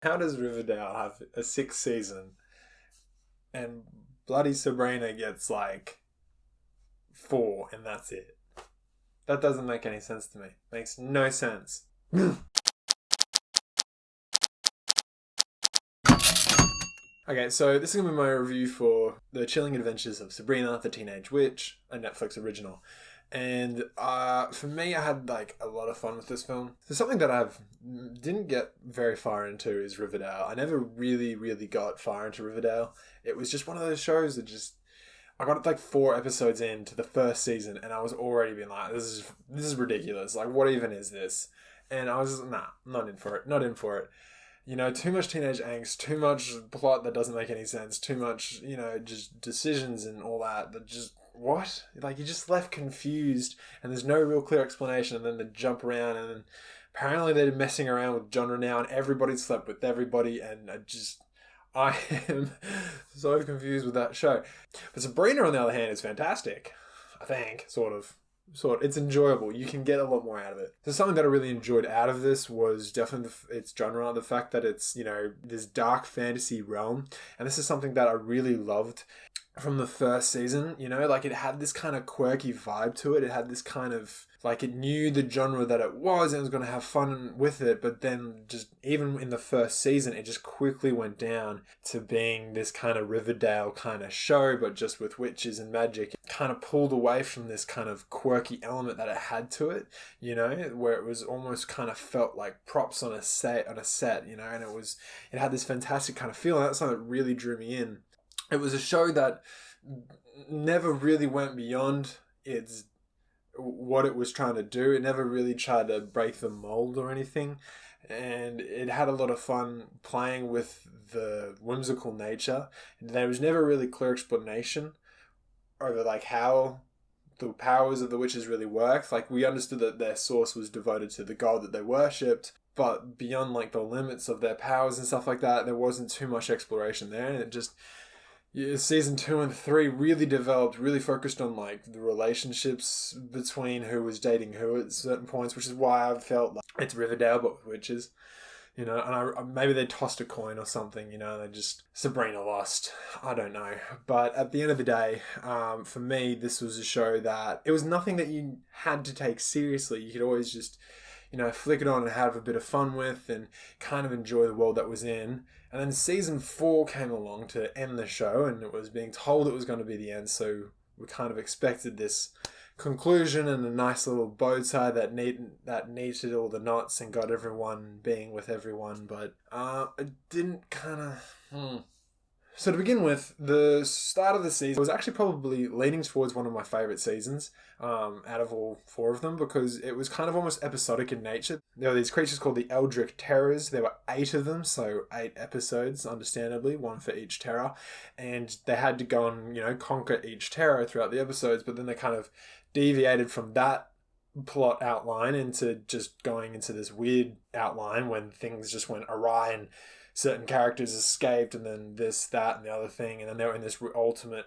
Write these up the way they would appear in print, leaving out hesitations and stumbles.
How does Riverdale have a sixth season and bloody Sabrina gets like four and that's it? That doesn't make any sense to me. Makes no sense. Okay, so this is going to be my review for The Chilling Adventures of Sabrina, the Teenage Witch, a Netflix original. And for me, I had like a lot of fun with this film. So something that I didn't get very far into is Riverdale. I never really got far into Riverdale. It was just one of those shows that I got like 4 episodes into the first season, and I was already being like, this is ridiculous. Like, what even is this? And I was just, nah, not in for it. Not in for it. You know, too much teenage angst, too much plot that doesn't make any sense, too much, just decisions and all that just, what? Like, you're just left confused, and there's no real clear explanation, and then they jump around, and then apparently they're messing around with genre now, and everybody slept with everybody, and I am so confused with that show. But Sabrina, on the other hand, is fantastic. I think, sort of. It's enjoyable. You can get a lot more out of it. So something that I really enjoyed out of this was definitely its genre, the fact that it's, this dark fantasy realm. And this is something that I really loved from the first season, like it had this kind of quirky vibe to it. It had this kind of, like, it knew the genre that it was and it was going to have fun with it. But then just even in the first season, it just quickly went down to being this kind of Riverdale kind of show, but just with witches and magic. It kind of pulled away from this kind of quirky element that it had to it, where it was almost kind of felt like props on a set, and it had this fantastic kind of feeling. That's something that really drew me in. It was a show that never really went beyond what it was trying to do. It never really tried to break the mold or anything. And it had a lot of fun playing with the whimsical nature. There was never really clear explanation over like how the powers of the witches really worked. Like, we understood that their source was devoted to the god that they worshipped, but beyond like the limits of their powers and stuff like that, there wasn't too much exploration there. And it just... season 2 and 3 really developed, really focused on like the relationships between who was dating who at certain points, which is why I felt like it's Riverdale but with witches, and maybe they tossed a coin or something, they just, Sabrina lost. I don't know. But at the end of the day, for me, this was a show that it was nothing that you had to take seriously. You could always just, flick it on and have a bit of fun with and kind of enjoy the world that was in. And then season 4 came along to end the show, and it was being told it was going to be the end, so we kind of expected this conclusion and a nice little bow tie that knitted all the knots and got everyone being with everyone, but it didn't kind of... So to begin with, the start of the season was actually probably leaning towards one of my favourite seasons out of all 4 of them, because it was kind of almost episodic in nature. There were these creatures called the Eldritch Terrors. There were 8 of them, so 8 episodes, understandably, 1 for each terror. And they had to go and, conquer each terror throughout the episodes, but then they kind of deviated from that plot outline into just going into this weird outline when things just went awry and certain characters escaped, and then this, that, and the other thing, and then they were in this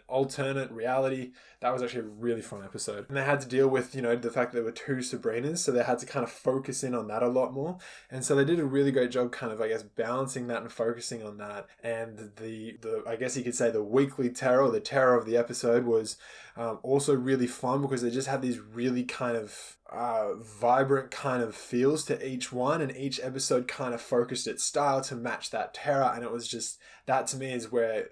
alternate reality. That was actually a really fun episode. And they had to deal with, the fact that there were 2 Sabrinas, so they had to kind of focus in on that a lot more. And so they did a really great job kind of, I guess, balancing that and focusing on that. And the I guess you could say the weekly terror, the terror of the episode was also really fun, because they just had these really kind of vibrant kind of feels to each one, and each episode kind of focused its style to match that terror. And it was just, that to me is where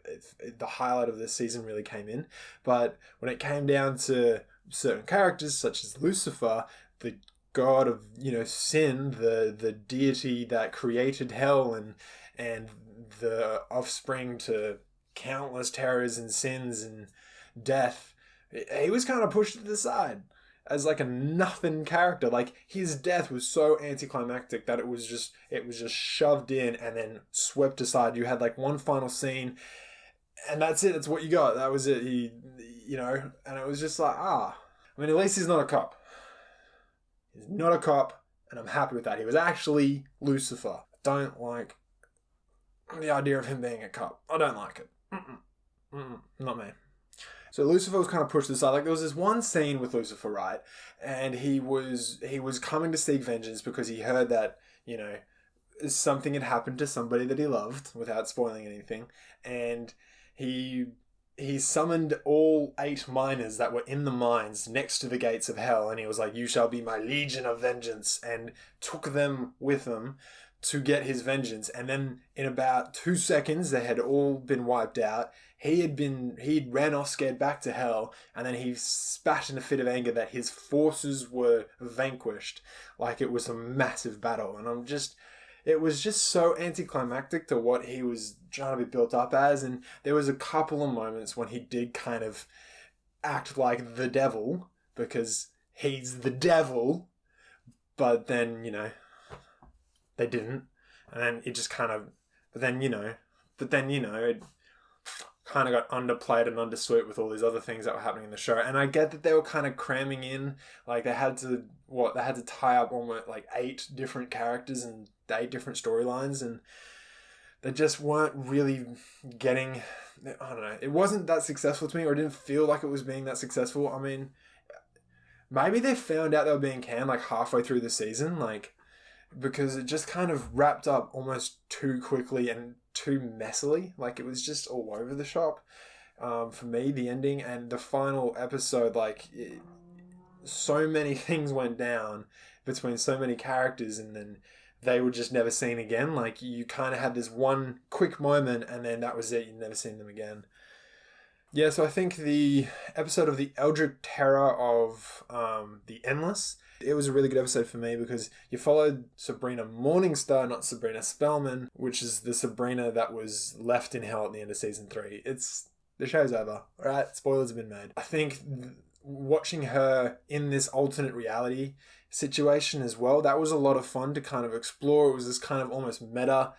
the highlight of this season really came in. But when it came down to certain characters such as Lucifer, the god of sin, the deity that created hell and the offspring to countless terrors and sins and death, he was kind of pushed to the side as like a nothing character. Like, his death was so anticlimactic that it was just shoved in and then swept aside. You had like one final scene, and that's it. That's what you got. That was it. And it was just like, I mean, at least he's not a cop. He's not a cop, and I'm happy with that. He was actually Lucifer. I don't like the idea of him being a cop. I don't like it. Not me. So Lucifer was kind of pushed aside. Like, there was this one scene with Lucifer, right? And he was coming to seek vengeance because he heard that, something had happened to somebody that he loved, without spoiling anything, and he summoned all 8 miners that were in the mines next to the gates of hell, and he was like, "You shall be my legion of vengeance," and took them with him to get his vengeance. And then in about 2 seconds, they had all been wiped out. He'd ran off scared back to hell, and then he spat in a fit of anger that his forces were vanquished, like it was a massive battle. And it was just so anticlimactic to what he was trying to be built up as. And there was a couple of moments when he did kind of act like the devil, because he's the devil, but then, they didn't. And then it just kind of, it kind of got underplayed and undersweet with all these other things that were happening in the show. And I get that they were kind of cramming in, like they had to tie up almost like 8 different characters and 8 different storylines, and they just weren't really getting, I don't know, it wasn't that successful to me, or it didn't feel like it was being that successful. I mean, maybe they found out they were being canned like halfway through the season, because it just kind of wrapped up almost too quickly and too messily. Like, it was just all over the shop. For me, the ending and the final episode, so many things went down between so many characters, and then they were just never seen again. Like, you kind of had this one quick moment, and then that was it. You'd never seen them again. Yeah, so I think the episode of the Eldritch Terror of the Endless, it was a really good episode for me, because you followed Sabrina Morningstar, not Sabrina Spellman, which is the Sabrina that was left in hell at the end of season 3. The show's over, alright? Spoilers have been made. I think watching her in this alternate reality situation as well, that was a lot of fun to kind of explore. It was this kind of almost meta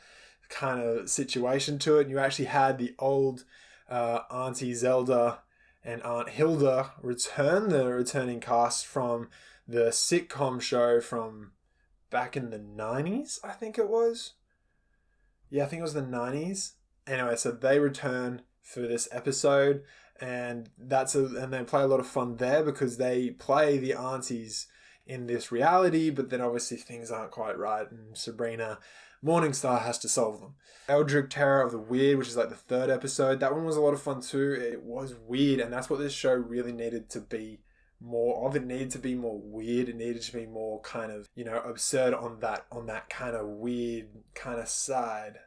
kind of situation to it. And you actually had the old Auntie Zelda and Aunt Hilda return, the returning cast from the sitcom show from back in the 90s, I think it was. Yeah, I think it was the 90s. Anyway, so they return for this episode, and and they play a lot of fun there, because they play the aunties in this reality, but then obviously things aren't quite right, and Sabrina Morningstar has to solve them. Eldritch Terror of the Weird, which is like the 3rd episode, that one was a lot of fun too. It was weird, and that's what this show really needed to be more of. It needed to be more weird. It needed to be more kind of, absurd on that kind of weird kind of side.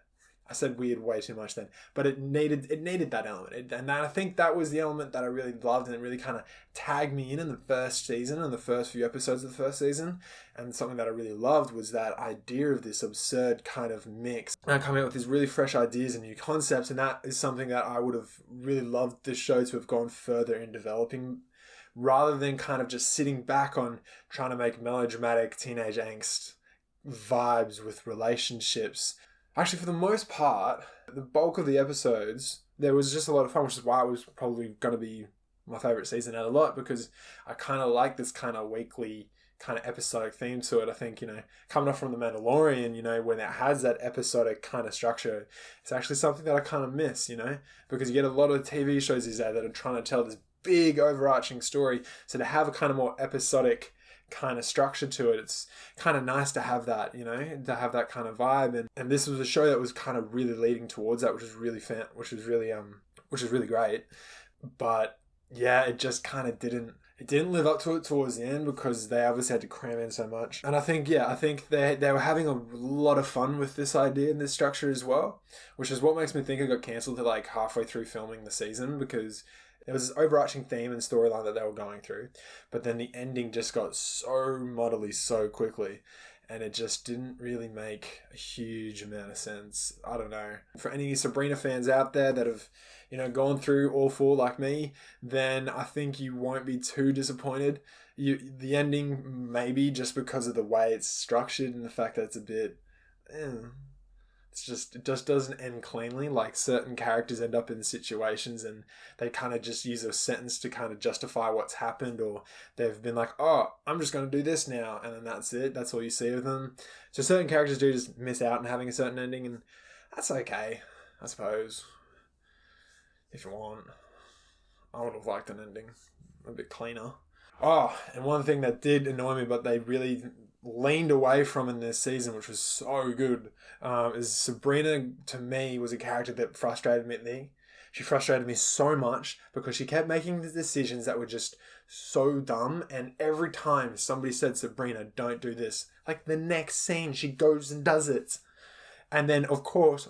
I said weird way too much then, but it needed that element, and I think that was the element that I really loved, and it really kind of tagged me in the first season and the first few episodes of the first season. And something that I really loved was that idea of this absurd kind of mix, and coming up with these really fresh ideas and new concepts, and that is something that I would have really loved this show to have gone further in developing, rather than kind of just sitting back on trying to make melodramatic teenage angst vibes with relationships. Actually, for the most part, the bulk of the episodes, there was just a lot of fun, which is why it was probably going to be my favourite season out of a lot, because I kind of like this kind of weekly kind of episodic theme to it. I think, coming off from The Mandalorian, when it has that episodic kind of structure, it's actually something that I kind of miss, because you get a lot of TV shows these days that are trying to tell this big overarching story. So to have a kind of more episodic kind of structure to it, it's kind of nice to have that, to have that kind of vibe. And this was a show that was kind of really leading towards that, which was really really great. But yeah, it just kind of didn't live up to it towards the end, because they obviously had to cram in so much. And I think they were having a lot of fun with this idea and this structure as well, which is what makes me think it got cancelled to like halfway through filming the season, because there was this overarching theme and storyline that they were going through, but then the ending just got so muddly so quickly, and it just didn't really make a huge amount of sense. I don't know. For any Sabrina fans out there that have, gone through all 4 like me, then I think you won't be too disappointed. The ending, maybe just because of the way it's structured and the fact that it's a bit... it just doesn't end cleanly. Like, certain characters end up in situations and they kind of just use a sentence to kind of justify what's happened, or they've been like, oh, I'm just going to do this now, and then that's it. That's all you see of them. So certain characters do just miss out on having a certain ending, and that's okay, I suppose. If you want. I would have liked an ending a bit cleaner. Oh, and one thing that did annoy me, but they really leaned away from in this season, which was so good, is Sabrina, to me, was a character that frustrated me. She frustrated me so much because she kept making the decisions that were just so dumb. And every time somebody said, Sabrina, don't do this, like the next scene, she goes and does it. And then, of course,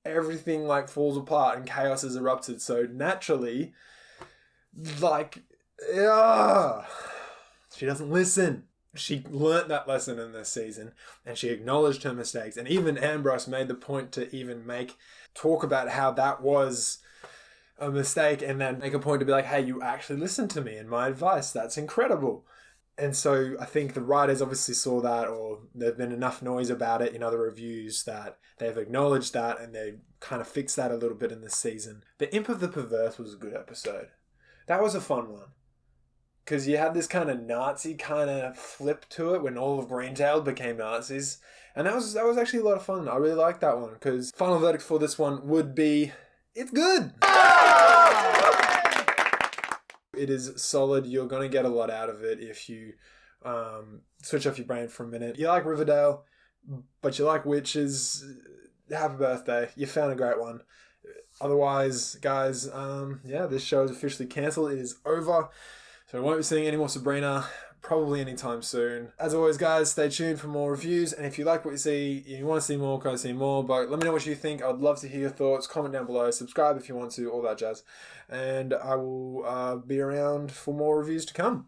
everything like falls apart and chaos has erupted. So naturally, like, she doesn't listen. She learnt that lesson in this season and she acknowledged her mistakes. And even Ambrose made the point to even talk about how that was a mistake and then make a point to be like, hey, you actually listened to me and my advice. That's incredible. And so I think the writers obviously saw that, or there's been enough noise about it in other reviews that they've acknowledged that and they kind of fixed that a little bit in this season. The Imp of the Perverse was a good episode. That was a fun one. Because you had this kind of Nazi kind of flip to it when all of Greentail became Nazis. And that was actually a lot of fun. I really liked that one. Because final verdict for this one would be, it's good. It is solid. You're going to get a lot out of it if you switch off your brain for a minute. You like Riverdale, but you like witches. Happy birthday. You found a great one. Otherwise, guys, this show is officially cancelled. It is over. So I won't be seeing any more Sabrina probably anytime soon. As always, guys, stay tuned for more reviews. And if you like what you see, you want to see more, go see more. But let me know what you think. I'd love to hear your thoughts. Comment down below. Subscribe if you want to. All that jazz. And I will be around for more reviews to come.